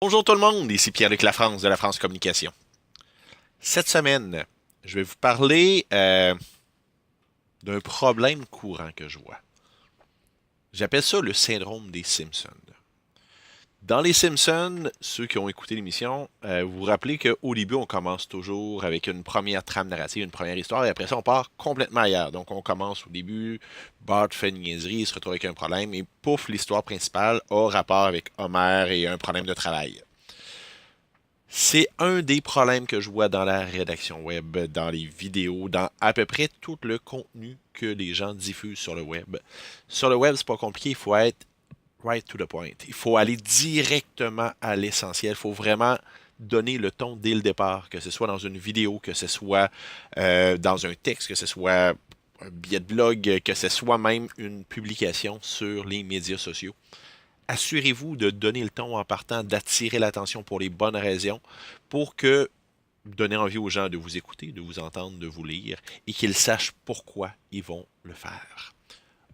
Bonjour tout le monde, ici Pierre-Luc Lafrance de La France Communication. Cette semaine, je vais vous parler d'un problème courant que je vois. J'appelle ça le syndrome des Simpsons. Dans les Simpsons, ceux qui ont écouté l'émission, vous vous rappelez qu'au début, on commence toujours avec une première trame narrative, une première histoire, et après ça, on part complètement ailleurs. Donc, on commence au début, Bart fait une niaiserie, il se retrouve avec un problème, et pouf, l'histoire principale a rapport avec Homer et un problème de travail. C'est un des problèmes que je vois dans la rédaction web, dans les vidéos, dans à peu près tout le contenu que les gens diffusent sur le web. Sur le web, c'est pas compliqué, il faut être right to the point. Il faut aller directement à l'essentiel. Il faut vraiment donner le ton dès le départ, que ce soit dans une vidéo, que ce soit dans un texte, que ce soit un billet de blog, que ce soit même une publication sur les médias sociaux. Assurez-vous de donner le ton en partant, d'attirer l'attention pour les bonnes raisons, pour que donner envie aux gens de vous écouter, de vous entendre, de vous lire, et qu'ils sachent pourquoi ils vont le faire.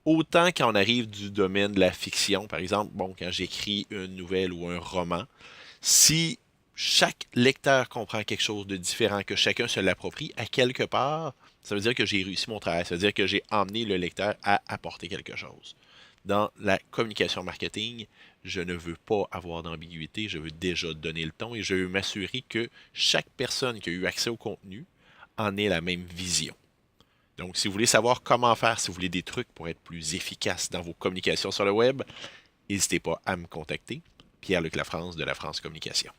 Autant quand on arrive du domaine de la fiction, par exemple, bon, quand j'écris une nouvelle ou un roman, si chaque lecteur comprend quelque chose de différent, que chacun se l'approprie, à quelque part, ça veut dire que j'ai réussi mon travail, ça veut dire que j'ai emmené le lecteur à apporter quelque chose. Dans la communication marketing, je ne veux pas avoir d'ambiguïté, je veux déjà donner le ton et je veux m'assurer que chaque personne qui a eu accès au contenu en ait la même vision. Donc, si vous voulez savoir comment faire, si vous voulez des trucs pour être plus efficace dans vos communications sur le web, n'hésitez pas à me contacter. Pierre-Luc Lafrance de La France Communication.